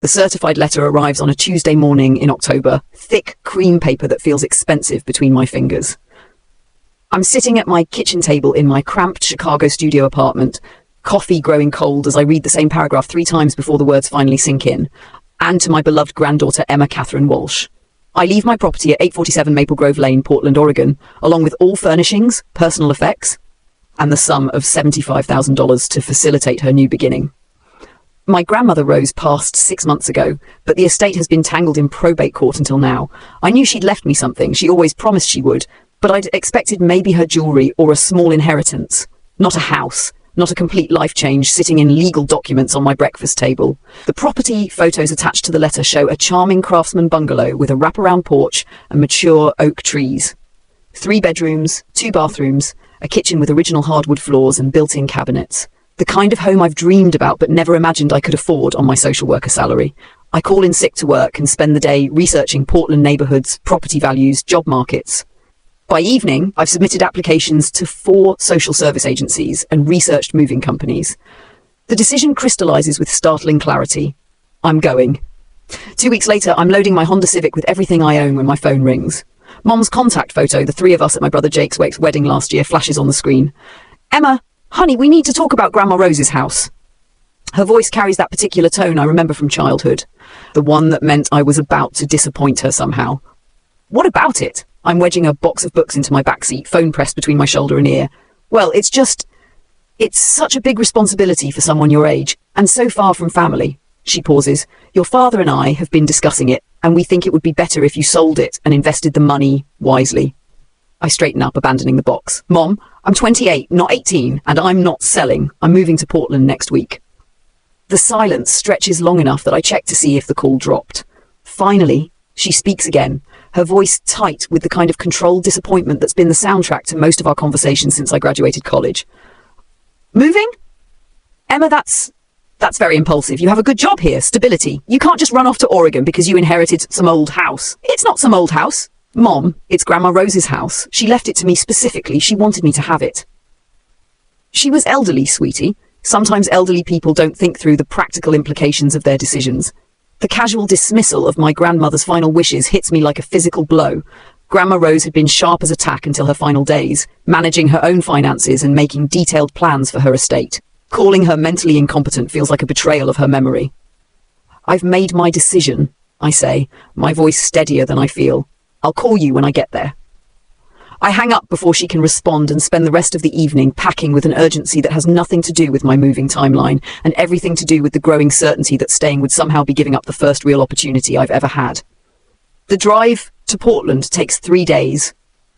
The certified letter arrives on a Tuesday morning in October, thick cream paper that feels expensive between my fingers. I'm sitting at my kitchen table in my cramped Chicago studio apartment, coffee growing cold as I read the same paragraph 3 times before the words finally sink in, and to my beloved granddaughter Emma Catherine Walsh. I leave my property at 847 Maple Grove Lane, Portland, Oregon, along with all furnishings, personal effects, and the sum of $75,000 to facilitate her new beginning. My grandmother Rose passed 6 months ago, but the estate has been tangled in probate court until now. I knew she'd left me something, she always promised she would, but I'd expected maybe her jewelry or a small inheritance. Not a house, not a complete life change sitting in legal documents on my breakfast table. The property photos attached to the letter show a charming craftsman bungalow with a wraparound porch and mature oak trees. 3 bedrooms, 2 bathrooms, a kitchen with original hardwood floors and built-in cabinets. The kind of home I've dreamed about but never imagined I could afford on my social worker salary. I call in sick to work and spend the day researching Portland neighborhoods, property values, job markets. By evening, I've submitted applications to 4 social service agencies and researched moving companies. The decision crystallizes with startling clarity. I'm going. 2 weeks later, I'm loading my Honda Civic with everything I own when my phone rings. Mom's contact photo, the 3 of us at my brother Jake's wedding last year, flashes on the screen. Emma, honey, we need to talk about Grandma Rose's house. Her voice carries that particular tone I remember from childhood, the one that meant I was about to disappoint her somehow. What about it? I'm wedging a box of books into my backseat, phone pressed between my shoulder and ear. Well, it's such a big responsibility for someone your age, and so far from family. She pauses. Your father and I have been discussing it, and we think it would be better if you sold it and invested the money wisely. I straighten up, abandoning the box. Mom, I'm 28, not 18, and I'm not selling. I'm moving to Portland next week. The silence stretches long enough that I check to see if the call dropped. Finally, she speaks again, her voice tight with the kind of controlled disappointment that's been the soundtrack to most of our conversations since I graduated college. Moving? Emma, that's very impulsive. You have a good job here, stability. You can't just run off to Oregon because you inherited some old house. It's not some old house. Mom, it's Grandma Rose's house. She left it to me specifically. She wanted me to have it. She was elderly, sweetie. Sometimes elderly people don't think through the practical implications of their decisions. The casual dismissal of my grandmother's final wishes hits me like a physical blow. Grandma Rose had been sharp as a tack until her final days, managing her own finances and making detailed plans for her estate. Calling her mentally incompetent feels like a betrayal of her memory. I've made my decision, I say, my voice steadier than I feel. I'll call you when I get there. I hang up before she can respond and spend the rest of the evening packing with an urgency that has nothing to do with my moving timeline and everything to do with the growing certainty that staying would somehow be giving up the first real opportunity I've ever had. The drive to Portland takes 3 days,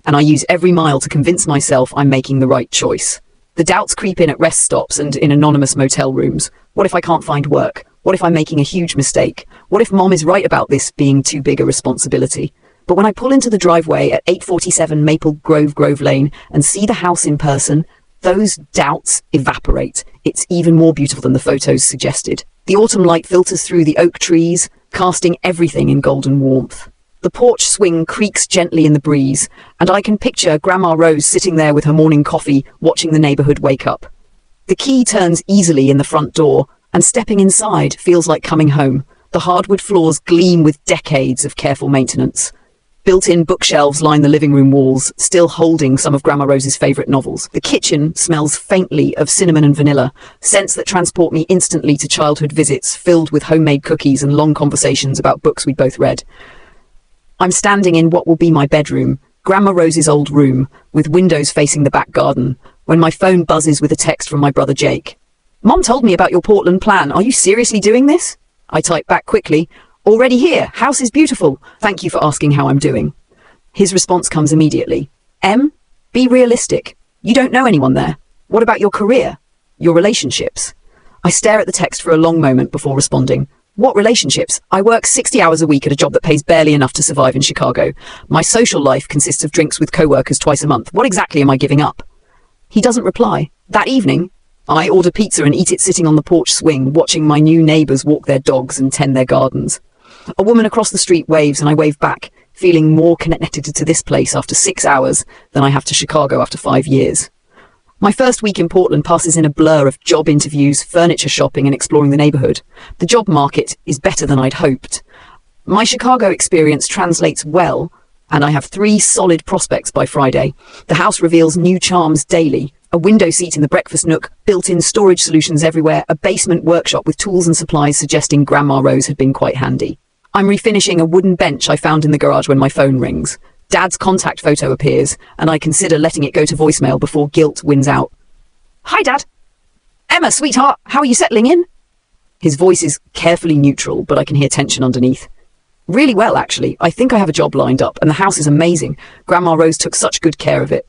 and I use every mile to convince myself I'm making the right choice. The doubts creep in at rest stops and in anonymous motel rooms. What if I can't find work? What if I'm making a huge mistake? What if Mom is right about this being too big a responsibility? But when I pull into the driveway at 847 Maple Grove Lane and see the house in person, those doubts evaporate. It's even more beautiful than the photos suggested. The autumn light filters through the oak trees, casting everything in golden warmth. The porch swing creaks gently in the breeze, and I can picture Grandma Rose sitting there with her morning coffee, watching the neighborhood wake up. The key turns easily in the front door, and stepping inside feels like coming home. The hardwood floors gleam with decades of careful maintenance. Built-in bookshelves line the living room walls, still holding some of Grandma Rose's favorite novels. The kitchen smells faintly of cinnamon and vanilla, scents that transport me instantly to childhood visits filled with homemade cookies and long conversations about books we'd both read. I'm standing in what will be my bedroom, Grandma Rose's old room, with windows facing the back garden, when my phone buzzes with a text from my brother Jake. Mom told me about your Portland plan. Are you seriously doing this? I type back quickly. Already here. House is beautiful. Thank you for asking how I'm doing. His response comes immediately. Em, be realistic. You don't know anyone there. What about your career? Your relationships? I stare at the text for a long moment before responding. What relationships? I work 60 hours a week at a job that pays barely enough to survive in Chicago. My social life consists of drinks with co-workers twice a month. What exactly am I giving up? He doesn't reply. That evening, I order pizza and eat it sitting on the porch swing, watching my new neighbors walk their dogs and tend their gardens. A woman across the street waves and I wave back, feeling more connected to this place after 6 hours than I have to Chicago after 5 years. My first week in Portland passes in a blur of job interviews, furniture shopping, and exploring the neighborhood. The job market is better than I'd hoped. My Chicago experience translates well, and I have 3 solid prospects by Friday. The house reveals new charms daily. A window seat in the breakfast nook, built-in storage solutions everywhere, a basement workshop with tools and supplies suggesting Grandma Rose had been quite handy. I'm refinishing a wooden bench I found in the garage when my phone rings. Dad's contact photo appears, and I consider letting it go to voicemail before guilt wins out. Hi, Dad. Emma, sweetheart, how are you settling in? His voice is carefully neutral, but I can hear tension underneath. Really well, actually. I think I have a job lined up, and the house is amazing. Grandma Rose took such good care of it.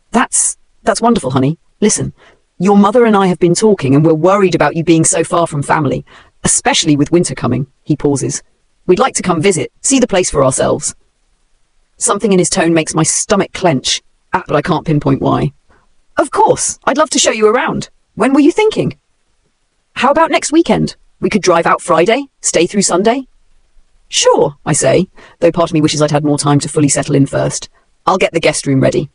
That's wonderful, honey. Listen, your mother and I have been talking, and we're worried about you being so far from family, especially with winter coming. He pauses. We'd like to come visit, see the place for ourselves. Something in his tone makes my stomach clench, but I can't pinpoint why. Of course, I'd love to show you around. When were you thinking? How about next weekend? We could drive out Friday, stay through Sunday? Sure, I say, though part of me wishes I'd had more time to fully settle in first. I'll get the guest room ready.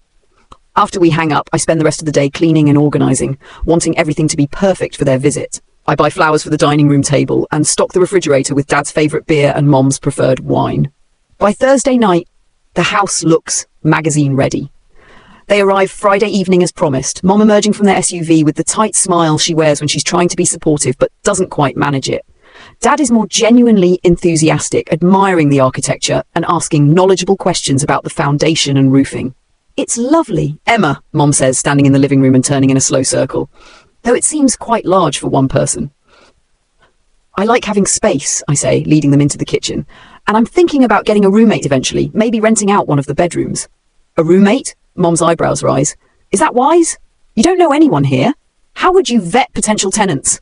After we hang up, I spend the rest of the day cleaning and organising, wanting everything to be perfect for their visit. I buy flowers for the dining room table and stock the refrigerator with Dad's favourite beer and Mom's preferred wine. By Thursday night, the house looks magazine ready. They arrive Friday evening as promised, Mom emerging from their SUV with the tight smile she wears when she's trying to be supportive but doesn't quite manage it. Dad is more genuinely enthusiastic, admiring the architecture and asking knowledgeable questions about the foundation and roofing. It's lovely, Emma, Mom says, standing in the living room and turning in a slow circle, though it seems quite large for one person. I like having space, I say, leading them into the kitchen, and I'm thinking about getting a roommate eventually, maybe renting out one of the bedrooms. A roommate? Mom's eyebrows rise. Is that wise? You don't know anyone here. How would you vet potential tenants?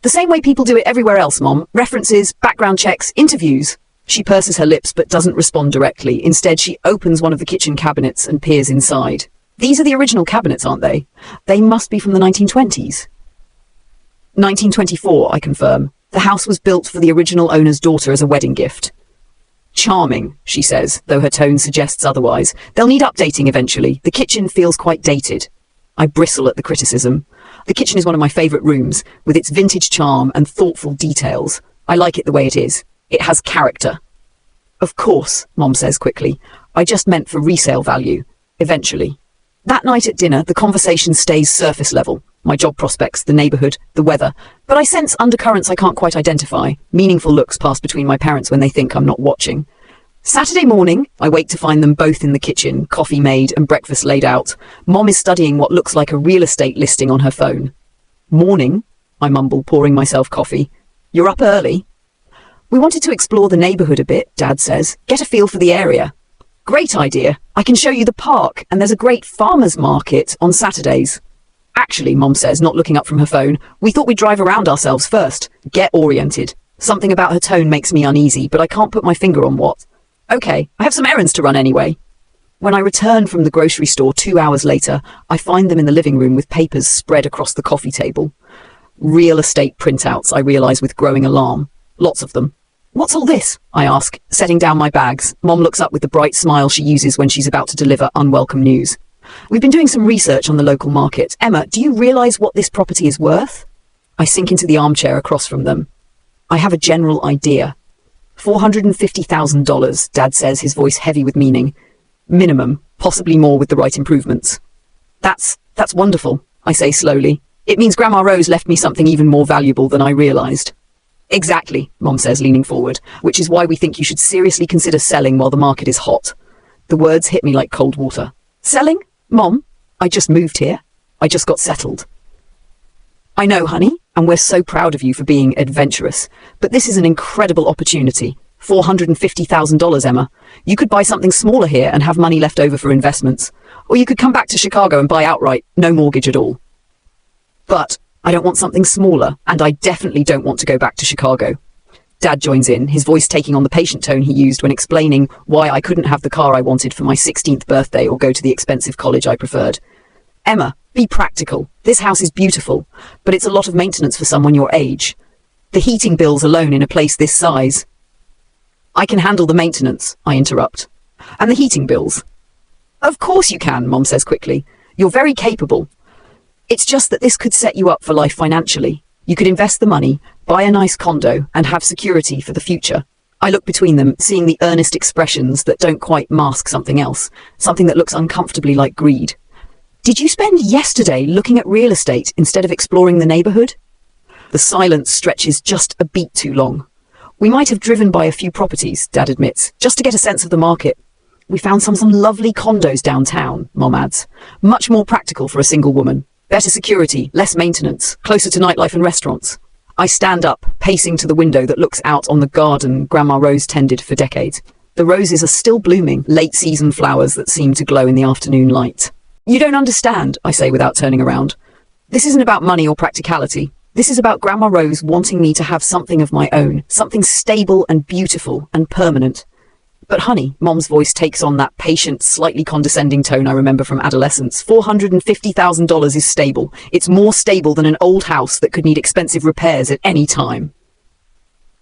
The same way people do it everywhere else, Mom. References, background checks, interviews. She purses her lips but doesn't respond directly. Instead, she opens one of the kitchen cabinets and peers inside. These are the original cabinets, aren't they? They must be from the 1920s. 1924, I confirm. The house was built for the original owner's daughter as a wedding gift. Charming, she says, though her tone suggests otherwise. They'll need updating eventually. The kitchen feels quite dated. I bristle at the criticism. The kitchen is one of my favourite rooms, with its vintage charm and thoughtful details. I like it the way it is. It has character. Of course, Mom says quickly. I just meant for resale value. Eventually. That night at dinner, the conversation stays surface level. My job prospects, the neighbourhood, the weather. But I sense undercurrents I can't quite identify. Meaningful looks pass between my parents when they think I'm not watching. Saturday morning, I wake to find them both in the kitchen, coffee made and breakfast laid out. Mom is studying what looks like a real estate listing on her phone. Morning, I mumble, pouring myself coffee. You're up early? We wanted to explore the neighbourhood a bit, Dad says. Get a feel for the area. Great idea. I can show you the park, and there's a great farmer's market on Saturdays. Actually, Mom says, not looking up from her phone, we thought we'd drive around ourselves first. Get oriented. Something about her tone makes me uneasy, but I can't put my finger on what. Okay, I have some errands to run anyway. When I return from the grocery store 2 hours later, I find them in the living room with papers spread across the coffee table. Real estate printouts, I realise with growing alarm. Lots of them. What's all this? I ask, setting down my bags. Mom looks up with the bright smile she uses when she's about to deliver unwelcome news. We've been doing some research on the local market. Emma, do you realise what this property is worth? I sink into the armchair across from them. I have a general idea. $450,000, Dad says, his voice heavy with meaning. Minimum, possibly more with the right improvements. That's wonderful, I say slowly. It means Grandma Rose left me something even more valuable than I realised. Exactly, Mom says, leaning forward, which is why we think you should seriously consider selling while the market is hot. The words hit me like cold water. Selling? Mom, I just moved here. I just got settled. I know, honey, and we're so proud of you for being adventurous, but this is an incredible opportunity. $450,000, Emma. You could buy something smaller here and have money left over for investments. Or you could come back to Chicago and buy outright, no mortgage at all. But I don't want something smaller, and I definitely don't want to go back to Chicago. Dad joins in, his voice taking on the patient tone he used when explaining why I couldn't have the car I wanted for my 16th birthday or go to the expensive college I preferred. Emma, be practical. This house is beautiful, but it's a lot of maintenance for someone your age. The heating bills alone in a place this size. I can handle the maintenance, I interrupt. And the heating bills. Of course you can, Mom says quickly. You're very capable. It's just that this could set you up for life financially. You could invest the money, buy a nice condo, and have security for the future. I look between them, seeing the earnest expressions that don't quite mask something else, something that looks uncomfortably like greed. Did you spend yesterday looking at real estate instead of exploring the neighborhood? The silence stretches just a beat too long. We might have driven by a few properties, Dad admits, just to get a sense of the market. We found some lovely condos downtown, Mom adds. Much more practical for a single woman. Better security, less maintenance, closer to nightlife and restaurants. I stand up, pacing to the window that looks out on the garden Grandma Rose tended for decades. The roses are still blooming, late-season flowers that seem to glow in the afternoon light. You don't understand, I say without turning around. This isn't about money or practicality. This is about Grandma Rose wanting me to have something of my own, something stable and beautiful and permanent. But honey, Mom's voice takes on that patient, slightly condescending tone I remember from adolescence. $450,000 is stable. It's more stable than an old house that could need expensive repairs at any time.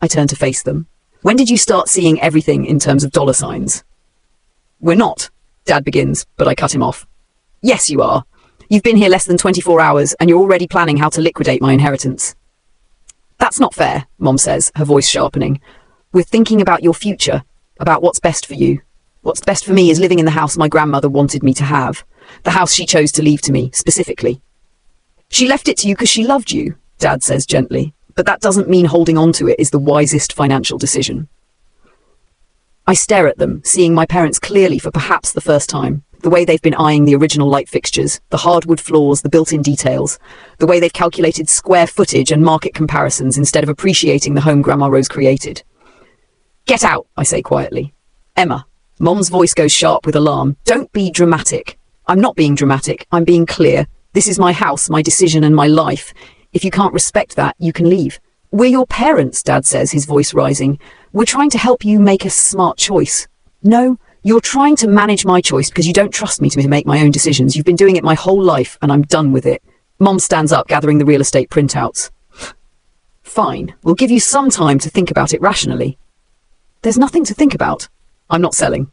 I turn to face them. When did you start seeing everything in terms of dollar signs? We're not, Dad begins, but I cut him off. Yes, you are. You've been here less than 24 hours and you're already planning how to liquidate my inheritance. That's not fair, Mom says, her voice sharpening. We're thinking about your future, about what's best for you. What's best for me is living in the house my grandmother wanted me to have, the house she chose to leave to me, specifically. She left it to you because she loved you, Dad says gently, but that doesn't mean holding on to it is the wisest financial decision. I stare at them, seeing my parents clearly for perhaps the first time. The way they've been eyeing the original light fixtures, the hardwood floors, the built-in details, the way they've calculated square footage and market comparisons instead of appreciating the home Grandma Rose created. Get out, I say quietly. Emma. Mom's voice goes sharp with alarm. Don't be dramatic. I'm not being dramatic. I'm being clear. This is my house, my decision, and my life. If you can't respect that, you can leave. We're your parents, Dad says, his voice rising. We're trying to help you make a smart choice. No, you're trying to manage my choice because you don't trust me to make my own decisions. You've been doing it my whole life, and I'm done with it. Mom stands up, gathering the real estate printouts. Fine, we'll give you some time to think about it rationally. There's nothing to think about. I'm not selling.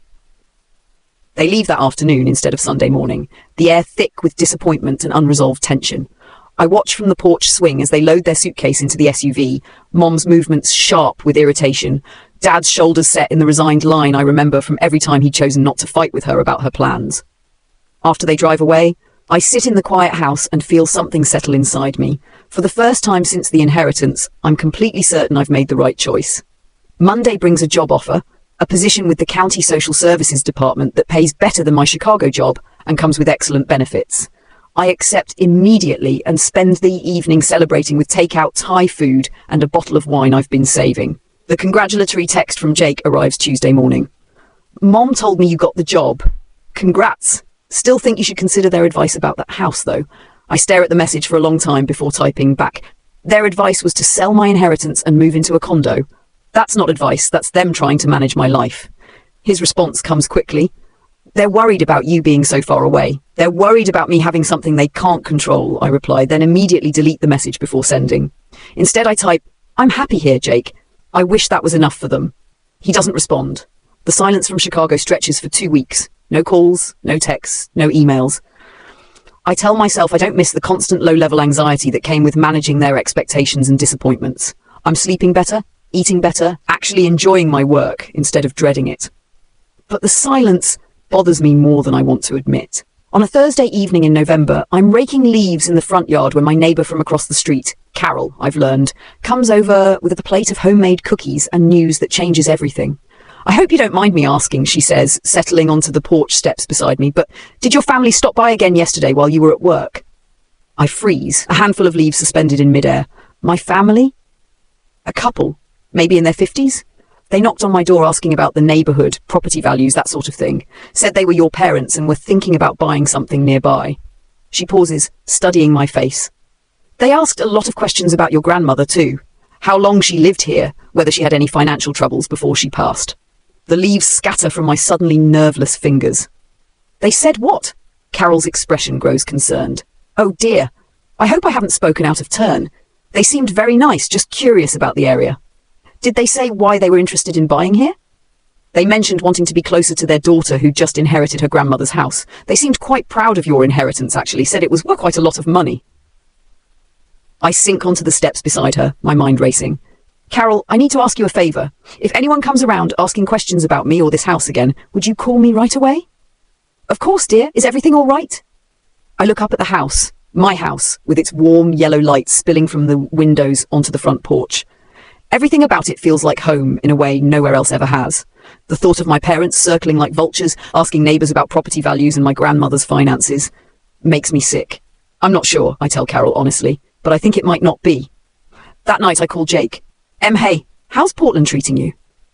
They leave that afternoon instead of Sunday morning, the air thick with disappointment and unresolved tension. I watch from the porch swing as they load their suitcase into the SUV, Mom's movements sharp with irritation, Dad's shoulders set in the resigned line I remember from every time he'd chosen not to fight with her about her plans. After they drive away, I sit in the quiet house and feel something settle inside me. For the first time since the inheritance, I'm completely certain I've made the right choice. Monday brings a job offer, a position with the county social services department that pays better than my Chicago job and comes with excellent benefits. I accept immediately and spend the evening celebrating with takeout Thai food and a bottle of wine I've been saving. The congratulatory text from Jake arrives Tuesday morning. Mom told me you got the job. Congrats. Still think you should consider their advice about that house, though. I stare at the message for a long time before typing back. Their advice was to sell my inheritance and move into a condo. That's not advice, that's them trying to manage my life. His response comes quickly. They're worried about you being so far away. They're worried about me having something they can't control, I reply, then immediately delete the message before sending. Instead I type, I'm happy here, Jake. I wish that was enough for them. He doesn't respond. The silence from Chicago stretches for 2 weeks. No calls, no texts, no emails. I tell myself I don't miss the constant low-level anxiety that came with managing their expectations and disappointments. I'm sleeping better, eating better, actually enjoying my work instead of dreading it. But the silence bothers me more than I want to admit. On a Thursday evening in November, I'm raking leaves in the front yard when my neighbour from across the street, Carol, I've learned, comes over with a plate of homemade cookies and news that changes everything. I hope you don't mind me asking, she says, settling onto the porch steps beside me, but did your family stop by again yesterday while you were at work? I freeze, a handful of leaves suspended in midair. My family? A couple, maybe in their 50s? They knocked on my door asking about the neighbourhood, property values, that sort of thing. Said they were your parents and were thinking about buying something nearby. She pauses, studying my face. They asked a lot of questions about your grandmother too. How long she lived here, whether she had any financial troubles before she passed. The leaves scatter from my suddenly nerveless fingers. They said what? Carol's expression grows concerned. Oh dear, I hope I haven't spoken out of turn. They seemed very nice, just curious about the area. Did they say why they were interested in buying here? They mentioned wanting to be closer to their daughter who just inherited her grandmother's house. They seemed quite proud of your inheritance, actually, said it was worth quite a lot of money. I sink onto the steps beside her, my mind racing. Carol, I need to ask you a favour. If anyone comes around asking questions about me or this house again, would you call me right away? Of course, dear. Is everything all right? I look up at the house, my house, with its warm yellow light spilling from the windows onto the front porch. Everything about it feels like home in a way nowhere else ever has. The thought of my parents circling like vultures, asking neighbours about property values and my grandmother's finances, makes me sick. I'm not sure, I tell Carol honestly, but I think it might not be. That night I call Jake. Hey, how's Portland treating you?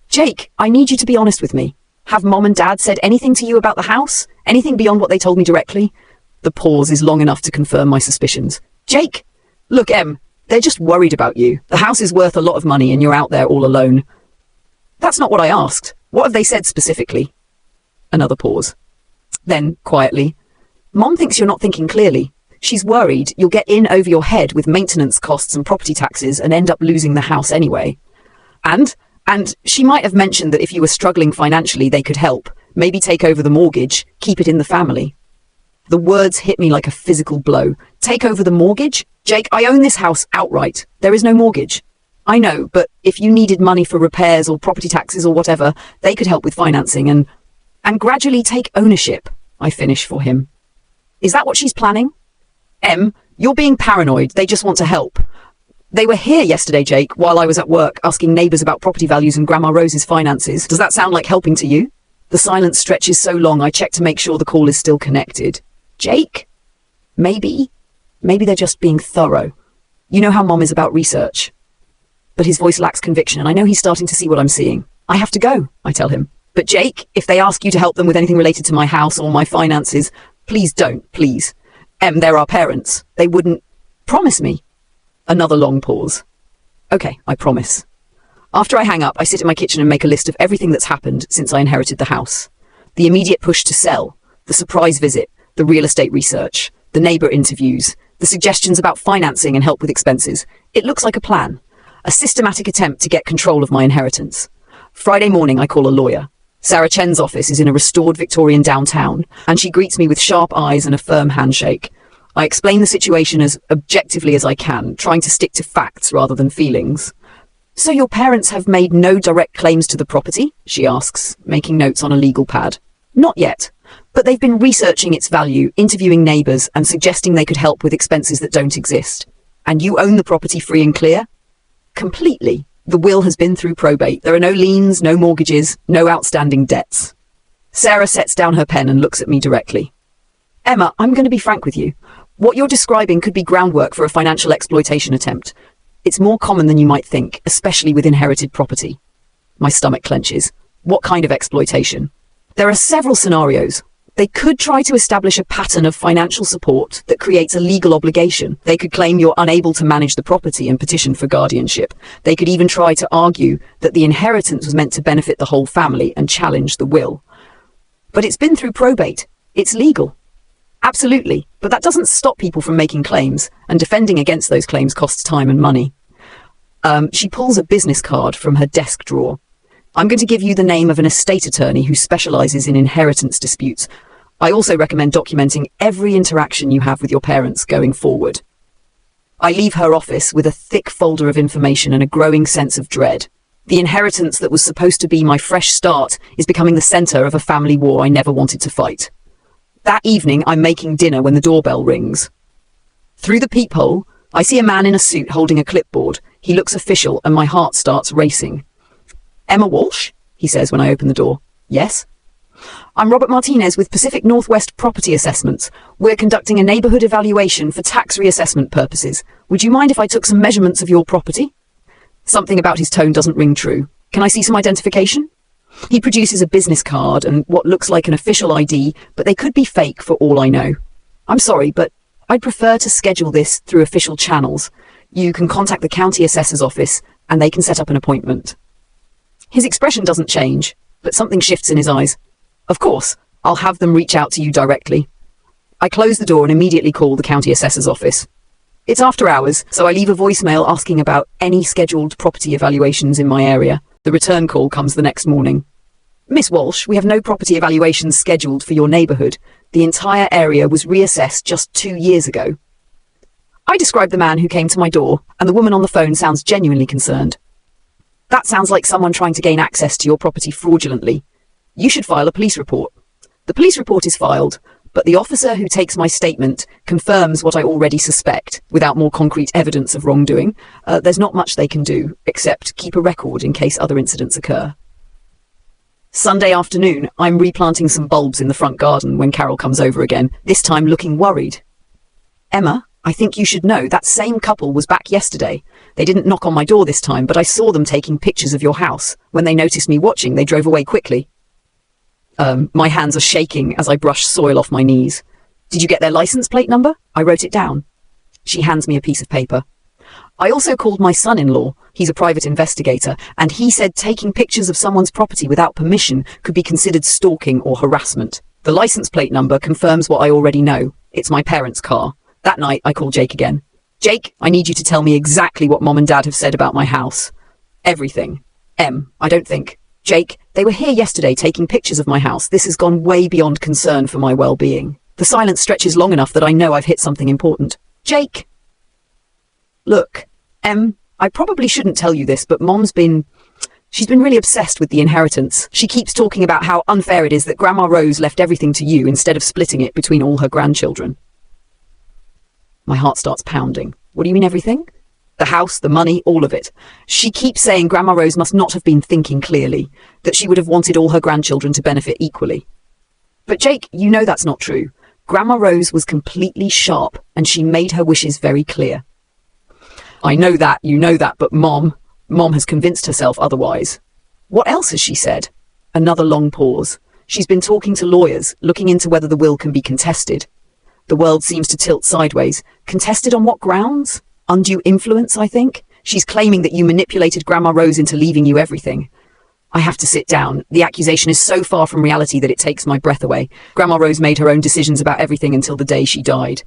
Jake, I need you to be honest with me. Have Mom and Dad said anything to you about the house? Anything beyond what they told me directly? The pause is long enough to confirm my suspicions. Jake! Look, they're just worried about you. The house is worth a lot of money and you're out there all alone. That's not what I asked. What have they said specifically? Another pause. Then, quietly, Mom thinks you're not thinking clearly. She's worried you'll get in over your head with maintenance costs and property taxes and end up losing the house anyway. And she might have mentioned that if you were struggling financially, they could help. Maybe take over the mortgage, keep it in the family. The words hit me like a physical blow. Take over the mortgage? Jake, I own this house outright. There is no mortgage. I know, but if you needed money for repairs or property taxes or whatever, they could help with financing and gradually take ownership, I finish for him. Is that what she's planning? You're being paranoid. They just want to help. They were here yesterday, Jake, while I was at work, asking neighbours about property values and Grandma Rose's finances. Does that sound like helping to you? The silence stretches so long, I check to make sure the call is still connected. Jake? Maybe they're just being thorough. You know how Mom is about research. But his voice lacks conviction, and I know he's starting to see what I'm seeing. I have to go, I tell him. But Jake, if they ask you to help them with anything related to my house or my finances, please don't, please. They're our parents. They wouldn't. Promise me. Another long pause. Okay, I promise. After I hang up, I sit in my kitchen and make a list of everything that's happened since I inherited the house. The immediate push to sell, the surprise visit, the real estate research, the neighbour interviews, the suggestions about financing and help with expenses. It looks like a plan. A systematic attempt to get control of my inheritance. Friday morning, I call a lawyer. Sarah Chen's office is in a restored Victorian downtown, and she greets me with sharp eyes and a firm handshake. I explain the situation as objectively as I can, trying to stick to facts rather than feelings. So your parents have made no direct claims to the property? She asks, making notes on a legal pad. Not yet, but they've been researching its value, interviewing neighbours, and suggesting they could help with expenses that don't exist. And you own the property free and clear? Completely. The will has been through probate. There are no liens, no mortgages, no outstanding debts. Sarah sets down her pen and looks at me directly. Emma, I'm going to be frank with you. What you're describing could be groundwork for a financial exploitation attempt. It's more common than you might think, especially with inherited property. My stomach clenches. What kind of exploitation? There are several scenarios. They could try to establish a pattern of financial support that creates a legal obligation. They could claim you're unable to manage the property and petition for guardianship. They could even try to argue that the inheritance was meant to benefit the whole family and challenge the will. But it's been through probate. It's legal. Absolutely, but that doesn't stop people from making claims, and defending against those claims costs time and money. She pulls a business card from her desk drawer. I'm going to give you the name of an estate attorney who specialises in inheritance disputes. I also recommend documenting every interaction you have with your parents going forward. I leave her office with a thick folder of information and a growing sense of dread. The inheritance that was supposed to be my fresh start is becoming the centre of a family war I never wanted to fight. That evening, I'm making dinner when the doorbell rings. Through the peephole, I see a man in a suit holding a clipboard. He looks official and my heart starts racing. Emma Walsh? He says when I open the door. Yes? I'm Robert Martinez with Pacific Northwest Property Assessments. We're conducting a neighbourhood evaluation for tax reassessment purposes. Would you mind if I took some measurements of your property? Something about his tone doesn't ring true. Can I see some identification? He produces a business card and what looks like an official ID, but they could be fake for all I know. I'm sorry, but I'd prefer to schedule this through official channels. You can contact the county assessor's office and they can set up an appointment. His expression doesn't change, but something shifts in his eyes. Of course, I'll have them reach out to you directly. I close the door and immediately call the county assessor's office. It's after hours, so I leave a voicemail asking about any scheduled property evaluations in my area. The return call comes the next morning. Miss Walsh, we have no property evaluations scheduled for your neighbourhood. The entire area was reassessed just 2 years ago. I described the man who came to my door, and the woman on the phone sounds genuinely concerned. That sounds like someone trying to gain access to your property fraudulently. You should file a police report. The police report is filed, but the officer who takes my statement confirms what I already suspect. Without more concrete evidence of wrongdoing, there's not much they can do, except keep a record in case other incidents occur. Sunday afternoon, I'm replanting some bulbs in the front garden when Carol comes over again, this time looking worried. Emma, I think you should know that same couple was back yesterday. They didn't knock on my door this time, but I saw them taking pictures of your house. When they noticed me watching, they drove away quickly. My hands are shaking as I brush soil off my knees. Did you get their license plate number? I wrote it down. She hands me a piece of paper. I also called my son-in-law. He's a private investigator, and he said taking pictures of someone's property without permission could be considered stalking or harassment. The license plate number confirms what I already know. It's my parents' car. That night, I called Jake again. Jake, I need you to tell me exactly what Mom and Dad have said about my house. Everything. I don't think. Jake, they were here yesterday taking pictures of my house. This has gone way beyond concern for my well-being. The silence stretches long enough that I know I've hit something important. Jake! Look, I probably shouldn't tell you this, but she's been really obsessed with the inheritance. She keeps talking about how unfair it is that Grandma Rose left everything to you instead of splitting it between all her grandchildren. My heart starts pounding. What do you mean everything? The house, the money, all of it. She keeps saying Grandma Rose must not have been thinking clearly, that she would have wanted all her grandchildren to benefit equally. But Jake, you know that's not true. Grandma Rose was completely sharp, and she made her wishes very clear. I know that, you know that, but Mom has convinced herself otherwise. What else has she said? Another long pause. She's been talking to lawyers, looking into whether the will can be contested. The world seems to tilt sideways. Contested on what grounds? Undue influence, I think. She's claiming that you manipulated Grandma Rose into leaving you everything. I have to sit down. The accusation is so far from reality that it takes my breath away. Grandma Rose made her own decisions about everything until the day she died.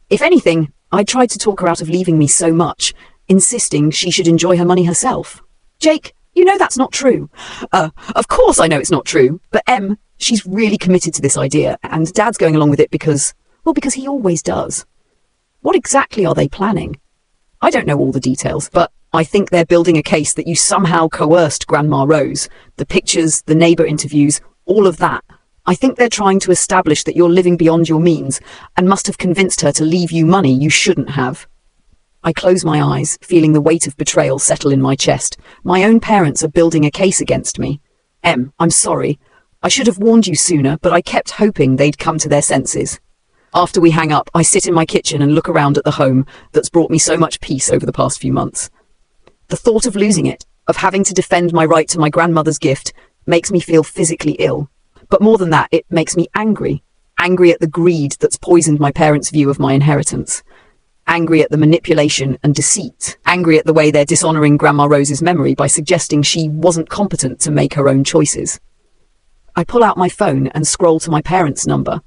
If anything, I tried to talk her out of leaving me so much, insisting she should enjoy her money herself. Jake, you know that's not true. Of course I know it's not true, but she's really committed to this idea, and Dad's going along with it because he always does. What exactly are they planning? I don't know all the details, but I think they're building a case that you somehow coerced Grandma Rose. The pictures, the neighbour interviews, all of that. I think they're trying to establish that you're living beyond your means and must have convinced her to leave you money you shouldn't have. I close my eyes, feeling the weight of betrayal settle in my chest. My own parents are building a case against me. I'm sorry. I should have warned you sooner, but I kept hoping they'd come to their senses. After we hang up, I sit in my kitchen and look around at the home that's brought me so much peace over the past few months. The thought of losing it, of having to defend my right to my grandmother's gift, makes me feel physically ill. But more than that, it makes me angry. Angry at the greed that's poisoned my parents' view of my inheritance. Angry at the manipulation and deceit. Angry at the way they're dishonoring Grandma Rose's memory by suggesting she wasn't competent to make her own choices. I pull out my phone and scroll to my parents' number.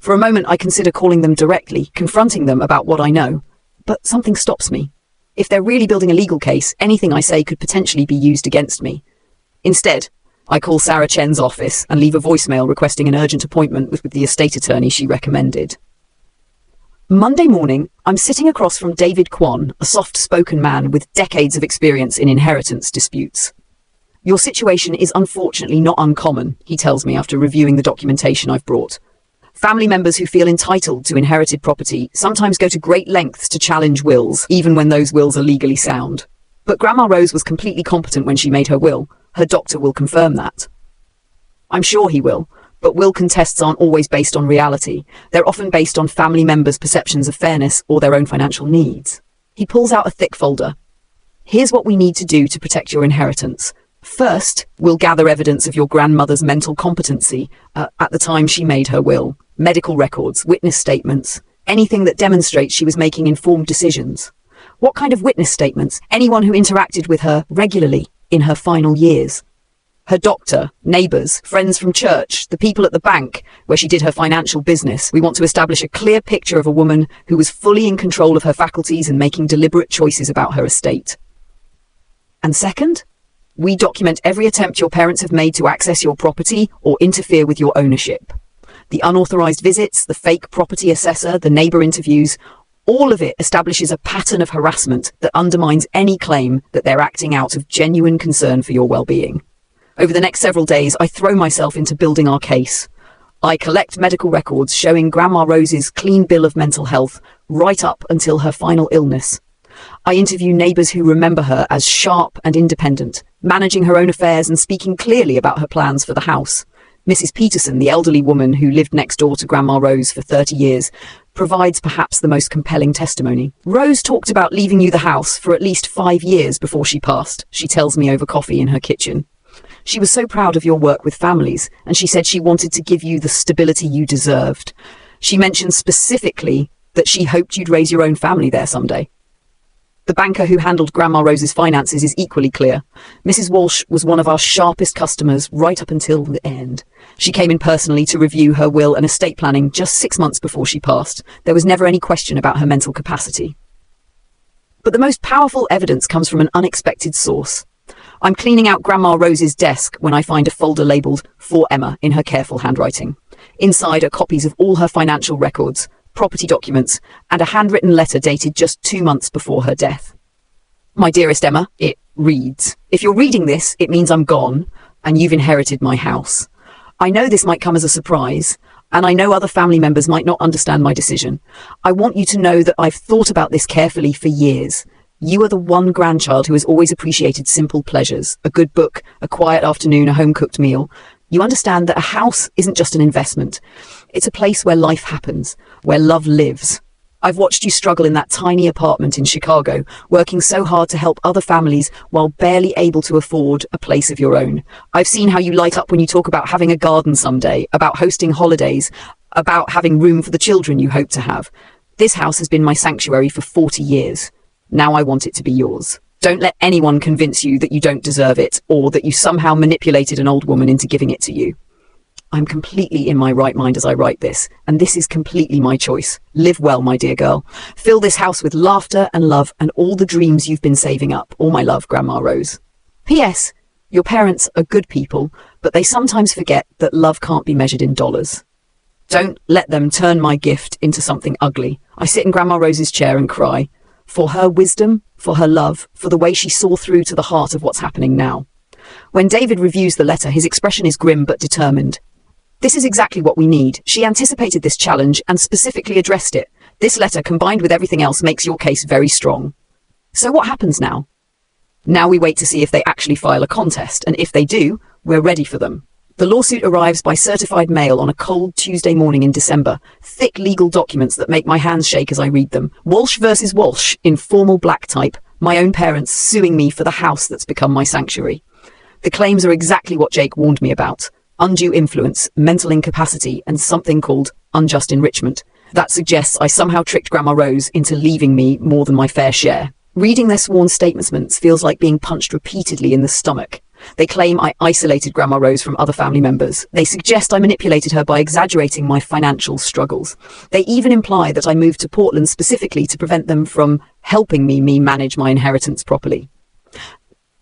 For a moment, I consider calling them directly, confronting them about what I know. But something stops me. If they're really building a legal case, anything I say could potentially be used against me. Instead, I call Sarah Chen's office and leave a voicemail requesting an urgent appointment with the estate attorney she recommended. Monday morning, I'm sitting across from David Kwan, a soft-spoken man with decades of experience in inheritance disputes. Your situation is unfortunately not uncommon, he tells me after reviewing the documentation I've brought. Family members who feel entitled to inherited property sometimes go to great lengths to challenge wills, even when those wills are legally sound. But Grandma Rose was completely competent when she made her will. Her doctor will confirm that. I'm sure he will, but will contests aren't always based on reality. They're often based on family members' perceptions of fairness or their own financial needs. He pulls out a thick folder. Here's what we need to do to protect your inheritance. First, we'll gather evidence of your grandmother's mental competency at the time she made her will. Medical records, witness statements, anything that demonstrates she was making informed decisions. What kind of witness statements? Anyone who interacted with her regularly in her final years. Her doctor, neighbours, friends from church, the people at the bank where she did her financial business. We want to establish a clear picture of a woman who was fully in control of her faculties and making deliberate choices about her estate. And second, We document every attempt your parents have made to access your property or interfere with your ownership. The unauthorized visits, the fake property assessor, the neighbor interviews, all of it establishes a pattern of harassment that undermines any claim that they're acting out of genuine concern for your well-being. Over the next several days, I throw myself into building our case. I collect medical records showing Grandma Rose's clean bill of mental health right up until her final illness. I interview neighbors who remember her as sharp and independent, managing her own affairs and speaking clearly about her plans for the house. Mrs. Peterson, the elderly woman who lived next door to Grandma Rose for 30 years, provides perhaps the most compelling testimony. Rose talked about leaving you the house for at least 5 years before she passed, she tells me over coffee in her kitchen. She was so proud of your work with families, and she said she wanted to give you the stability you deserved. She mentioned specifically that she hoped you'd raise your own family there someday. The banker who handled Grandma Rose's finances is equally clear. Mrs. Walsh was one of our sharpest customers right up until the end. She came in personally to review her will and estate planning just 6 months before she passed. There was never any question about her mental capacity. But the most powerful evidence comes from an unexpected source. I'm cleaning out Grandma Rose's desk when I find a folder labelled "For Emma" in her careful handwriting. Inside are copies of all her financial records, property documents, and a handwritten letter dated just 2 months before her death. "My dearest Emma," it reads, "if you're reading this, it means I'm gone, and you've inherited my house. I know this might come as a surprise, and I know other family members might not understand my decision. I want you to know that I've thought about this carefully for years. You are the one grandchild who has always appreciated simple pleasures, a good book, a quiet afternoon, a home-cooked meal. You understand that a house isn't just an investment. It's a place where life happens, where love lives. I've watched you struggle in that tiny apartment in Chicago, working so hard to help other families while barely able to afford a place of your own. I've seen how you light up when you talk about having a garden someday, about hosting holidays, about having room for the children you hope to have. This house has been my sanctuary for 40 years. Now I want it to be yours. Don't let anyone convince you that you don't deserve it, or that you somehow manipulated an old woman into giving it to you. I'm completely in my right mind as I write this, and this is completely my choice. Live well, my dear girl. Fill this house with laughter and love and all the dreams you've been saving up. All my love, Grandma Rose. P.S. Your parents are good people, but they sometimes forget that love can't be measured in dollars. Don't let them turn my gift into something ugly. I sit in Grandma Rose's chair and cry. For her wisdom, for her love, for the way she saw through to the heart of what's happening now. When David reviews the letter, his expression is grim but determined. This is exactly what we need. She anticipated this challenge and specifically addressed it. This letter, combined with everything else, makes your case very strong. So what happens now? Now we wait to see if they actually file a contest, and if they do, we're ready for them. The lawsuit arrives by certified mail on a cold Tuesday morning in December. Thick legal documents that make my hands shake as I read them. Walsh versus Walsh in formal black type. My own parents suing me for the house that's become my sanctuary. The claims are exactly what Jake warned me about. Undue influence, mental incapacity, and something called unjust enrichment. That suggests I somehow tricked Grandma Rose into leaving me more than my fair share. Reading their sworn statements feels like being punched repeatedly in the stomach. They claim I isolated Grandma Rose from other family members. They suggest I manipulated her by exaggerating my financial struggles. They even imply that I moved to Portland specifically to prevent them from helping me manage my inheritance properly.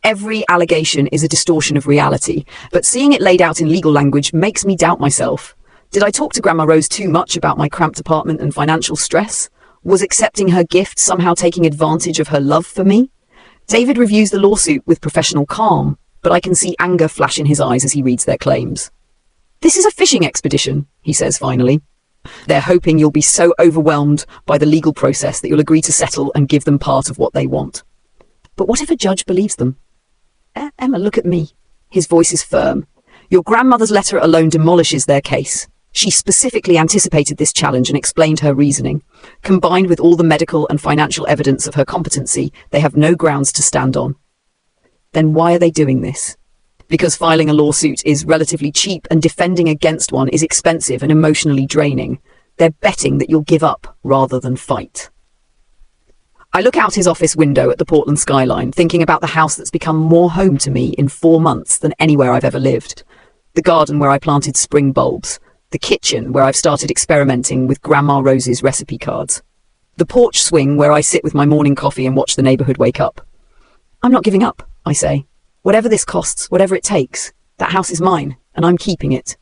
Every allegation is a distortion of reality, but seeing it laid out in legal language makes me doubt myself. Did I talk to Grandma Rose too much about my cramped apartment and financial stress? Was accepting her gift somehow taking advantage of her love for me? David reviews the lawsuit with professional calm, but I can see anger flash in his eyes as he reads their claims. "This is a fishing expedition," he says finally. "They're hoping you'll be so overwhelmed by the legal process that you'll agree to settle and give them part of what they want." But what if a judge believes them? "Emma, look at me." His voice is firm. "Your grandmother's letter alone demolishes their case. She specifically anticipated this challenge and explained her reasoning. Combined with all the medical and financial evidence of her competency, they have no grounds to stand on." Then why are they doing this? Because filing a lawsuit is relatively cheap and defending against one is expensive and emotionally draining. They're betting that you'll give up rather than fight. I look out his office window at the Portland skyline, thinking about the house that's become more home to me in 4 months than anywhere I've ever lived. The garden where I planted spring bulbs. The kitchen where I've started experimenting with Grandma Rose's recipe cards. The porch swing where I sit with my morning coffee and watch the neighborhood wake up. "I'm not giving up," I say. Whatever this costs, whatever it takes, that house is mine, and I'm keeping it.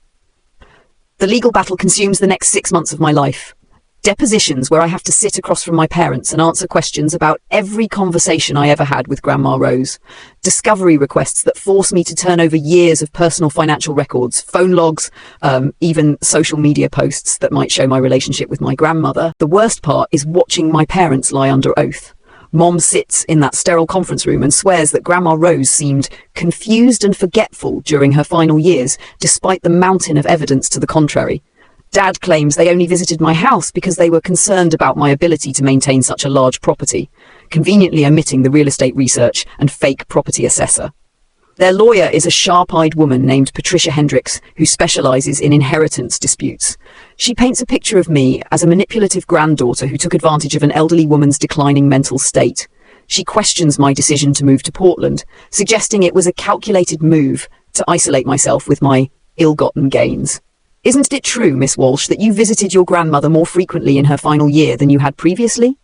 The legal battle consumes the next 6 months of my life. Depositions where I have to sit across from my parents and answer questions about every conversation I ever had with Grandma Rose. Discovery requests that force me to turn over years of personal financial records, phone logs, even social media posts that might show my relationship with my grandmother. The worst part is watching my parents lie under oath. Mom sits in that sterile conference room and swears that Grandma Rose seemed confused and forgetful during her final years, despite the mountain of evidence to the contrary. Dad claims they only visited my house because they were concerned about my ability to maintain such a large property, conveniently omitting the real estate research and fake property assessor. Their lawyer is a sharp-eyed woman named Patricia Hendricks, who specializes in inheritance disputes. She paints a picture of me as a manipulative granddaughter who took advantage of an elderly woman's declining mental state. She questions my decision to move to Portland, suggesting it was a calculated move to isolate myself with my ill-gotten gains. Isn't it true, Miss Walsh, that you visited your grandmother more frequently in her final year than you had previously?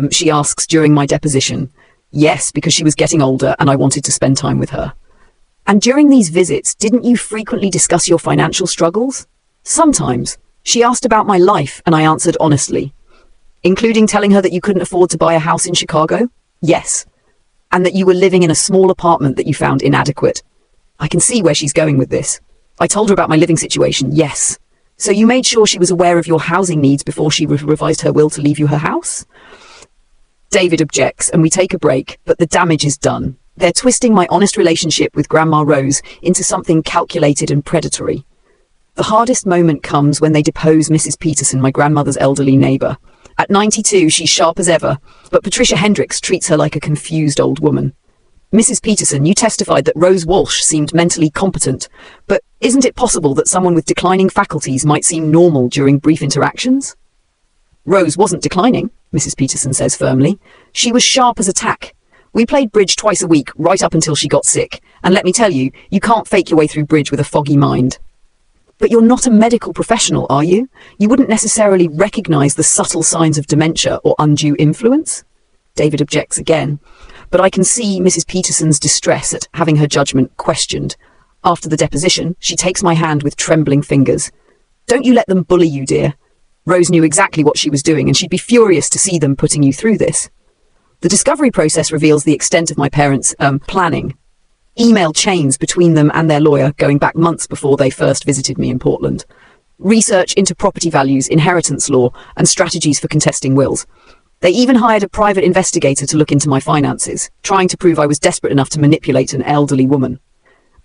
She asks during my deposition. Yes, because she was getting older and I wanted to spend time with her. And during these visits, didn't you frequently discuss your financial struggles? Sometimes. She asked about my life and I answered honestly. Including telling her that you couldn't afford to buy a house in Chicago? Yes. And that you were living in a small apartment that you found inadequate. I can see where she's going with this. I told her about my living situation, yes. So you made sure she was aware of your housing needs before she revised her will to leave you her house? David objects and we take a break, but the damage is done. They're twisting my honest relationship with Grandma Rose into something calculated and predatory. The hardest moment comes when they depose Mrs. Peterson, my grandmother's elderly neighbor. At 92, she's sharp as ever, but Patricia Hendricks treats her like a confused old woman. Mrs. Peterson, you testified that Rose Walsh seemed mentally competent, but isn't it possible that someone with declining faculties might seem normal during brief interactions? Rose wasn't declining, Mrs. Peterson says firmly. She was sharp as a tack. We played bridge twice a week, right up until she got sick. And let me tell you, you can't fake your way through bridge with a foggy mind. But you're not a medical professional, are you? You wouldn't necessarily recognize the subtle signs of dementia or undue influence? David objects again. But I can see Mrs. Peterson's distress at having her judgment questioned. After the deposition, she takes my hand with trembling fingers. Don't you let them bully you, dear. Rose knew exactly what she was doing, and she'd be furious to see them putting you through this. The discovery process reveals the extent of my parents' planning. Email chains between them and their lawyer going back months before they first visited me in Portland. Research into property values, inheritance law, and strategies for contesting wills. They even hired a private investigator to look into my finances, trying to prove I was desperate enough to manipulate an elderly woman.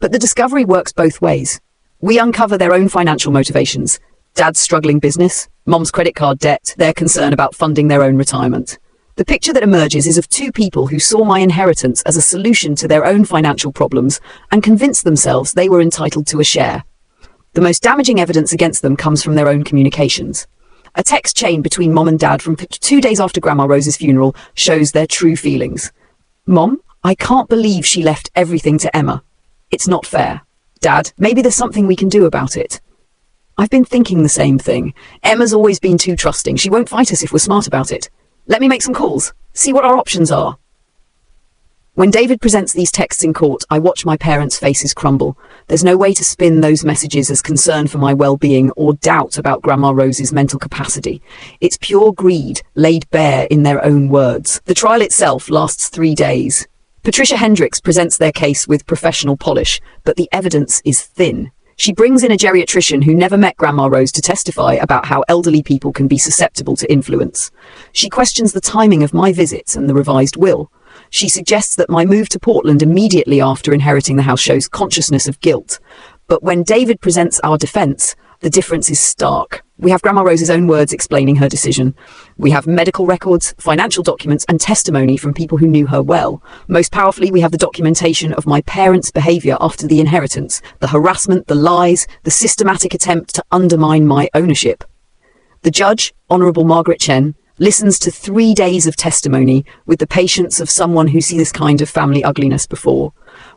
But the discovery works both ways. We uncover their own financial motivations. Dad's struggling business, Mom's credit card debt, their concern about funding their own retirement. The picture that emerges is of two people who saw my inheritance as a solution to their own financial problems and convinced themselves they were entitled to a share. The most damaging evidence against them comes from their own communications. A text chain between Mom and Dad from 2 days after Grandma Rose's funeral shows their true feelings. Mom, I can't believe she left everything to Emma. It's not fair. Dad, maybe there's something we can do about it. I've been thinking the same thing. Emma's always been too trusting. She won't fight us if we're smart about it. Let me make some calls. See what our options are. When David presents these texts in court, I watch my parents' faces crumble. There's no way to spin those messages as concern for my well-being or doubt about Grandma Rose's mental capacity. It's pure greed, laid bare in their own words. The trial itself lasts 3 days. Patricia Hendricks presents their case with professional polish, but the evidence is thin. She brings in a geriatrician who never met Grandma Rose to testify about how elderly people can be susceptible to influence. She questions the timing of my visits and the revised will. She suggests that my move to Portland immediately after inheriting the house shows consciousness of guilt. But when David presents our defense, the difference is stark. We have Grandma Rose's own words explaining her decision. We have medical records, financial documents, and testimony from people who knew her well. Most powerfully, we have the documentation of my parents' behavior after the inheritance, the harassment, the lies, the systematic attempt to undermine my ownership. The judge, Honourable Margaret Chen, listens to 3 days of testimony with the patience of someone who's seen this kind of family ugliness before.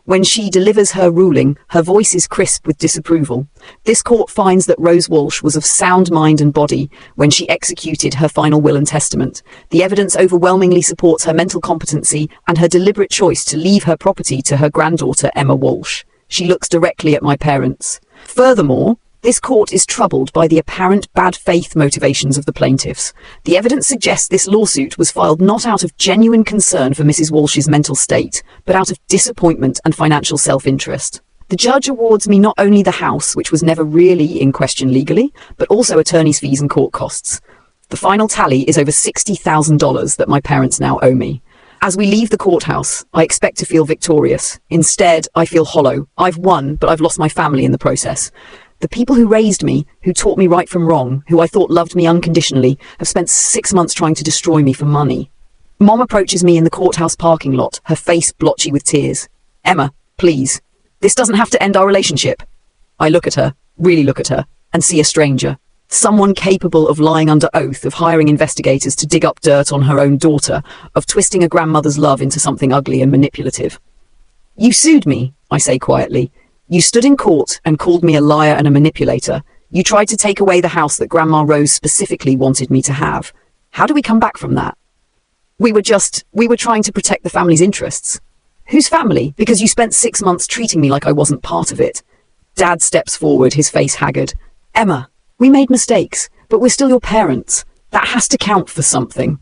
When she delivers her ruling, her voice is crisp with disapproval. This court finds that Rose Walsh was of sound mind and body when she executed her final will and testament. The evidence overwhelmingly supports her mental competency and her deliberate choice to leave her property to her granddaughter, Emma Walsh. She looks directly at my parents. Furthermore, this court is troubled by the apparent bad faith motivations of the plaintiffs. The evidence suggests this lawsuit was filed not out of genuine concern for Mrs. Walsh's mental state, but out of disappointment and financial self-interest. The judge awards me not only the house, which was never really in question legally, but also attorney's fees and court costs. The final tally is over $60,000 that my parents now owe me. As we leave the courthouse, I expect to feel victorious. Instead, I feel hollow. I've won, but I've lost my family in the process. The people who raised me, who taught me right from wrong, who I thought loved me unconditionally, have spent 6 months trying to destroy me for money. Mom approaches me in the courthouse parking lot, her face blotchy with tears. Emma, please. This doesn't have to end our relationship. I look at her, really look at her, and see a stranger. Someone capable of lying under oath, of hiring investigators to dig up dirt on her own daughter, of twisting a grandmother's love into something ugly and manipulative. You sued me, I say quietly. You stood in court and called me a liar and a manipulator. You tried to take away the house that Grandma Rose specifically wanted me to have. How do we come back from that? We were trying to protect the family's interests. Whose family? Because you spent 6 months treating me like I wasn't part of it. Dad steps forward, his face haggard. Emma, we made mistakes, but we're still your parents. That has to count for something.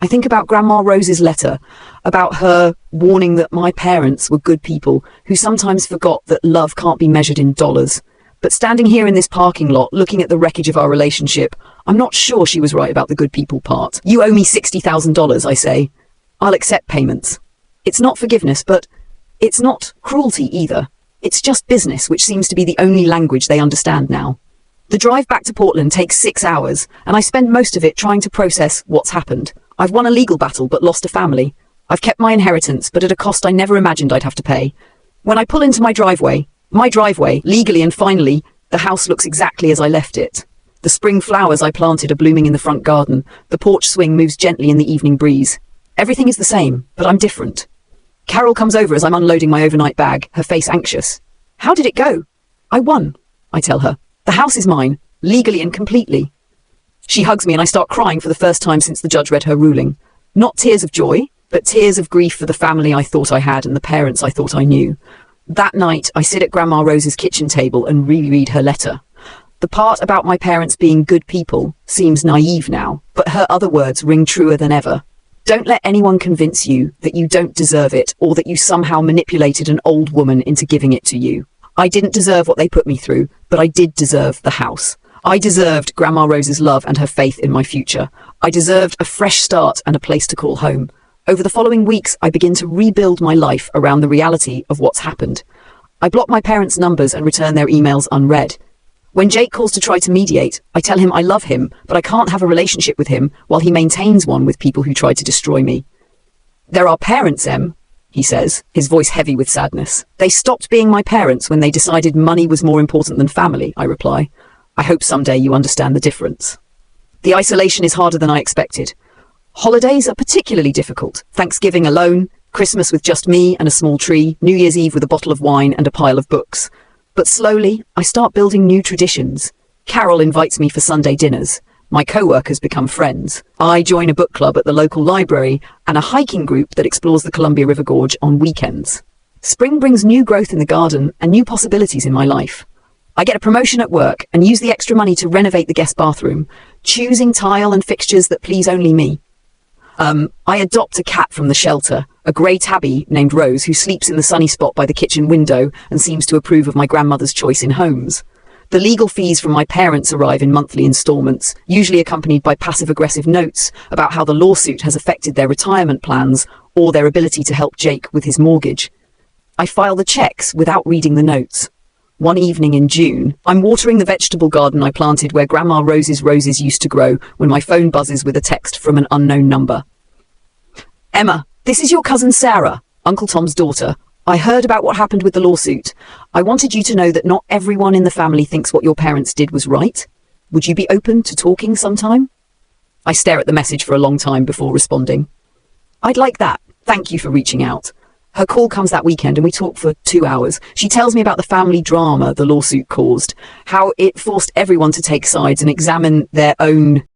I think about Grandma Rose's letter, about her warning that my parents were good people who sometimes forgot that love can't be measured in dollars. But standing here in this parking lot, looking at the wreckage of our relationship, I'm not sure she was right about the good people part. You owe me $60,000, I say. I'll accept payments. It's not forgiveness, but it's not cruelty either. It's just business, which seems to be the only language they understand now. The drive back to Portland takes 6 hours, and I spend most of it trying to process what's happened. I've won a legal battle but lost a family. I've kept my inheritance, but at a cost I never imagined I'd have to pay. When I pull into my driveway, legally and finally, the house looks exactly as I left it. The spring flowers I planted are blooming in the front garden. The porch swing moves gently in the evening breeze. Everything is the same, but I'm different. Carol comes over as I'm unloading my overnight bag, her face anxious. How did it go? I won, I tell her. The house is mine, legally and completely. She hugs me and I start crying for the first time since the judge read her ruling. Not tears of joy, but tears of grief for the family I thought I had and the parents I thought I knew. That night, I sit at Grandma Rose's kitchen table and reread her letter. The part about my parents being good people seems naive now, but her other words ring truer than ever. Don't let anyone convince you that you don't deserve it or that you somehow manipulated an old woman into giving it to you. I didn't deserve what they put me through, but I did deserve the house. I deserved Grandma Rose's love and her faith in my future. I deserved a fresh start and a place to call home. Over the following weeks, I begin to rebuild my life around the reality of what's happened. I block my parents' numbers and return their emails unread. When Jake calls to try to mediate, I tell him I love him, but I can't have a relationship with him while he maintains one with people who tried to destroy me. There are parents, Em, he says, his voice heavy with sadness. They stopped being my parents when they decided money was more important than family, I reply. I hope someday you understand the difference. The isolation is harder than I expected. Holidays are particularly difficult. Thanksgiving alone, Christmas with just me and a small tree, New Year's Eve with a bottle of wine and a pile of books. But slowly, I start building new traditions. Carol invites me for Sunday dinners. My co-workers become friends. I join a book club at the local library and a hiking group that explores the Columbia River Gorge on weekends. Spring brings new growth in the garden and new possibilities in my life. I get a promotion at work and use the extra money to renovate the guest bathroom, choosing tile and fixtures that please only me. I adopt a cat from the shelter, a grey tabby named Rose who sleeps in the sunny spot by the kitchen window and seems to approve of my grandmother's choice in homes. The legal fees from my parents arrive in monthly installments, usually accompanied by passive-aggressive notes about how the lawsuit has affected their retirement plans or their ability to help Jake with his mortgage. I file the checks without reading the notes. One evening in June, I'm watering the vegetable garden I planted where Grandma Rose's roses used to grow when my phone buzzes with a text from an unknown number. Emma, this is your cousin Sarah, Uncle Tom's daughter. I heard about what happened with the lawsuit. I wanted you to know that not everyone in the family thinks what your parents did was right. Would you be open to talking sometime? I stare at the message for a long time before responding. I'd like that. Thank you for reaching out. Her call comes that weekend and we talk for 2 hours. She tells me about the family drama the lawsuit caused, how it forced everyone to take sides and examine their own